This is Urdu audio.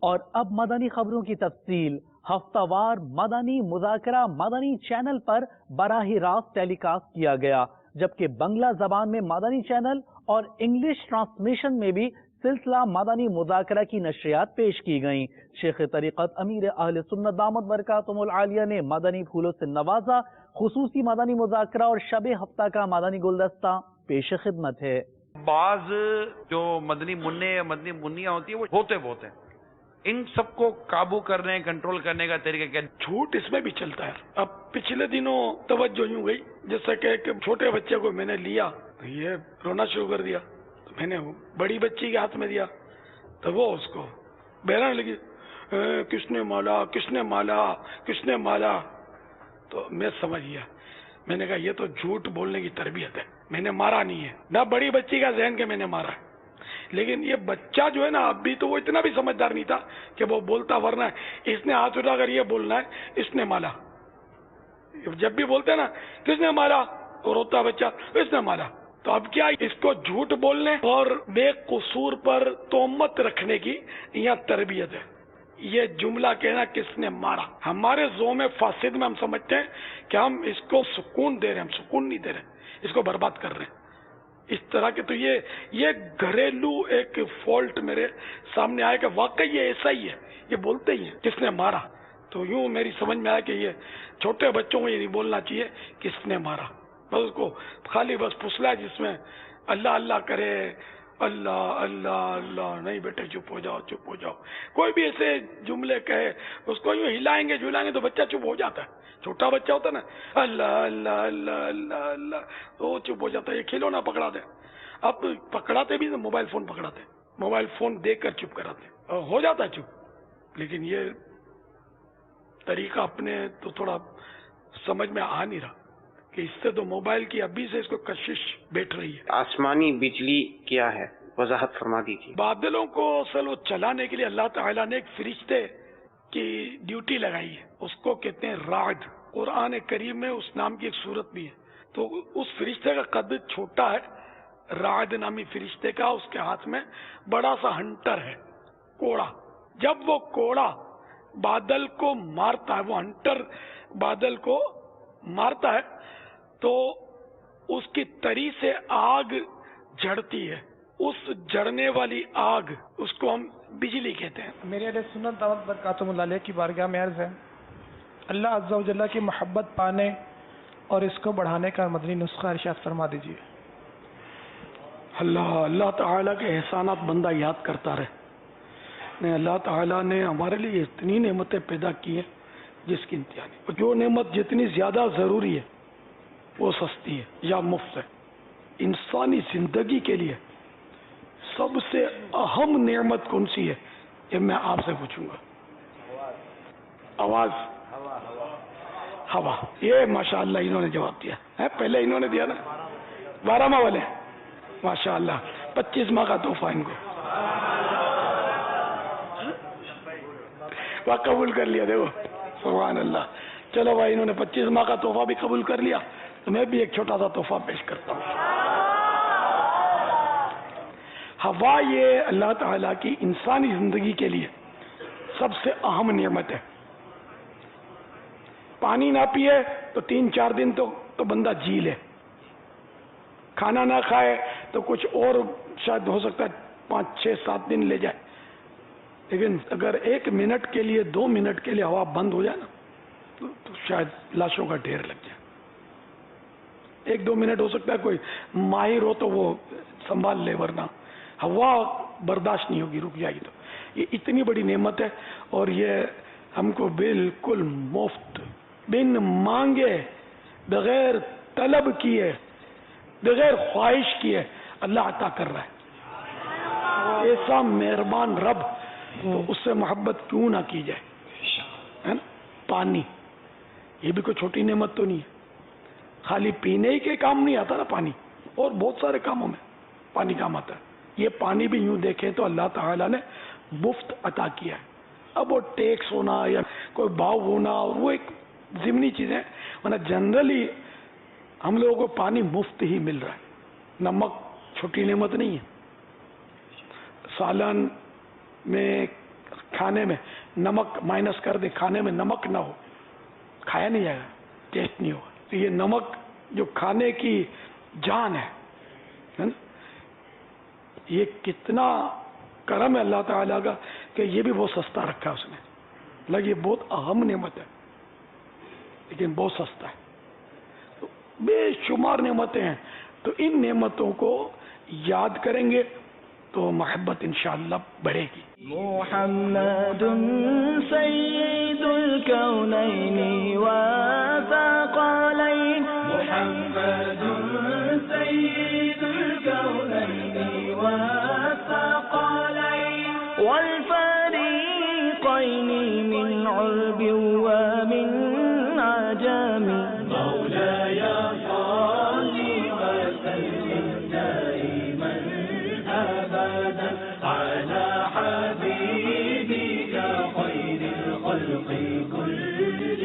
اور اب مدنی خبروں کی تفصیل۔ ہفتہ وار مدنی مذاکرہ مدنی چینل پر براہ راست ٹیلی کاسٹ کیا گیا، جبکہ بنگلہ زبان میں مدنی چینل اور انگلش ٹرانسمیشن میں بھی سلسلہ مدنی مذاکرہ کی نشریات پیش کی گئیں۔ شیخ طریقت امیر اہل سنت دامت برکاتہم العالیہ نے مدنی پھولوں سے نوازا۔ خصوصی مدنی مذاکرہ اور شب ہفتہ کا مدنی گلدستہ پیش خدمت ہے۔ بعض جو مدنی منع یا مدنی منیاں ہوتی ہیں وہ ہوتے بہت ہیں، ان سب کو قابو کرنے کنٹرول کرنے کا طریقہ کیا؟ جھوٹ اس میں بھی چلتا ہے۔ اب پچھلے دنوں توجہ یوں گئی جیسا کہ ایک چھوٹے بچے کو میں نے لیا، یہ رونا شروع کر دیا، تو میں نے بڑی بچی کے ہاتھ میں دیا تو وہ اس کو بہرانے لگی، کس نے مالا کس نے مالا کس نے مالا۔ تو میں سمجھ گیا، میں نے کہا یہ تو جھوٹ بولنے کی تربیت ہے، میں نے مارا نہیں ہے، نہ بڑی بچی کا ذہن کہ میں نے مارا ہے۔ لیکن یہ بچہ جو ہے نا، اب بھی تو وہ اتنا بھی سمجھدار نہیں تھا کہ وہ بولتا، ورنہ اس نے ہاتھ اٹھا کر یہ بولنا ہے اس نے مالا۔ جب بھی بولتے ہیں نا کس نے مالا، اور روتا بچہ اس نے مالا، تو اب کیا اس کو جھوٹ بولنے اور بے قصور پر تہمت رکھنے کی یہ تربیت ہے۔ یہ جملہ کہنا کس نے مارا، ہمارے ذوق فاسد میں ہم سمجھتے ہیں کہ ہم اس کو سکون دے رہے ہیں، ہم سکون نہیں دے رہے، اس کو برباد کر رہے ہیں اس طرح کے۔ تو یہ گھریلو ایک فالٹ میرے سامنے آیا کہ واقعی یہ ایسا ہی ہے، یہ بولتے ہی ہیں کس نے مارا۔ تو یوں میری سمجھ میں آیا کہ یہ چھوٹے بچوں کو یہ نہیں بولنا چاہیے کس نے مارا، بس اس کو خالی بس پھسلا جس میں اللہ اللہ کرے، اللہ اللہ اللہ، نہیں بیٹے چپ ہو جاؤ چپ ہو جاؤ، کوئی بھی ایسے جملے کہے اس کو یوں ہلائیں گے جلائیں گے تو بچہ چپ ہو جاتا ہے۔ چھوٹا بچہ ہوتا ہے نا، اللہ اللہ اللہ اللہ اللہ، وہ چپ ہو جاتا ہے۔ یہ کھلونا پکڑا دے، اب پکڑاتے بھی موبائل فون پکڑاتے، موبائل فون دیکھ کر چپ کراتے، ہو جاتا ہے چپ۔ لیکن یہ طریقہ اپنے تو تھوڑا سمجھ میں آ نہیں رہا کہ اس سے تو موبائل کی ابھی سے اس کو کشش بیٹھ رہی ہے۔ آسمانی بجلی کیا ہے، وضاحت فرما دیجیے۔ بادلوں کو اصل وہ چلانے کے لیے اللہ تعالیٰ نے ایک فرشتے کی ڈیوٹی لگائی ہے، اس کو کہتے ہیں راعد۔ قرآن کریم میں اس نام کی ایک صورت بھی ہے۔ تو اس فرشتے کا قد چھوٹا ہے، راعد نامی فرشتے کا، اس کے ہاتھ میں بڑا سا ہنٹر ہے، کوڑا۔ جب وہ کوڑا بادل کو مارتا ہے، وہ ہنٹر بادل کو مارتا ہے تو اس کی تری سے آگ جھڑتی ہے، اس جڑنے والی آگ اس کو ہم بجلی کہتے ہیں۔ میرے علیہ سنت دعوت برکاتہم اللہ علیہ کی بارگاہ میں عرض ہے، اللہ عز و جل کی محبت پانے اور اس کو بڑھانے کا مدنی نسخہ ارشاد فرما دیجیے۔ اللہ تعالیٰ کے احسانات بندہ یاد کرتا رہے۔ اللہ تعالیٰ نے ہمارے لیے اتنی نعمتیں پیدا کی ہیں جس کی انتہا نہیں۔ جو نعمت جتنی زیادہ ضروری ہے وہ سستی ہے یا مفت ہے۔ انسانی زندگی کے لیے سب سے اہم نعمت کون سی ہے، یہ میں آپ سے پوچھوں گا۔ آواز، ہوا۔ یہ ماشاءاللہ انہوں نے جواب دیا ہے، پہلے انہوں نے دیا نا، 12 ماہ والے ماشاءاللہ، 25 ماہ کا تحفہ ان کو وہ قبول کر لیا۔ دیکھو سبحان اللہ، چلو بھائی انہوں نے 25 ماہ کا تحفہ بھی قبول کر لیا، تو میں بھی ایک چھوٹا سا تحفہ پیش کرتا ہوں۔ ہوا یہ اللہ تعالیٰ کی انسانی زندگی کے لیے سب سے اہم نعمت ہے۔ پانی نہ پیے تو 3-4 دن تو بندہ جی لے، کھانا نہ کھائے تو کچھ اور شاید ہو سکتا ہے 5-6-7 دن لے جائے، لیکن اگر 1 منٹ کے لیے 2 منٹ کے لیے ہوا بند ہو جائے نا تو شاید لاشوں کا ڈھیر لگ جائے۔ 1-2 منٹ ہو سکتا ہے کوئی ماہر ہو تو وہ سنبھال لے، ورنہ ہوا برداشت نہیں ہوگی، رک جائے گی۔ تو یہ اتنی بڑی نعمت ہے اور یہ ہم کو بالکل مفت، بن مانگے، بغیر طلب کیے، بغیر خواہش کیے اللہ عطا کر رہا ہے۔ ایسا مہربان رب، تو اس سے محبت کیوں نہ کی جائے، ہے نا؟ پانی یہ بھی کوئی چھوٹی نعمت تو نہیں ہے، خالی پینے ہی کے کام نہیں آتا نا پانی، اور بہت سارے کاموں میں پانی کام آتا ہے۔ یہ پانی بھی یوں دیکھیں تو اللہ تعالیٰ نے مفت عطا کیا ہے۔ اب وہ ٹیکس ہونا یا کوئی بھاؤ ہونا وہ ایک ضمنی چیزیں، ورنہ جنرلی ہم لوگوں کو پانی مفت ہی مل رہا ہے۔ نمک چھوٹی نعمت نہیں ہے، سالن میں کھانے میں نمک مائنس کر دیں، کھانے میں نمک نہ ہو، کھایا نہیں جائے گا، ٹیسٹ نہیں ہوگا. تو یہ نمک جو کھانے کی جان ہے نا، یہ کتنا کرم ہے اللہ تعالیٰ کا کہ یہ بھی بہت سستا رکھا ہے اس نے. لگ یہ بہت اہم نعمت ہے لیکن بہت سستا ہے. تو بے شمار نعمتیں ہیں، تو ان نعمتوں کو یاد کریں گے تو محبت انشاءاللہ بڑھے گی. محمد سید الکونین والثقلین، محمد سید الکونین والثقلین والفریقین من عرب ومن عجم. مولاي صل وسلم دائما أبدا على حبيبك خير الخلق كلهم.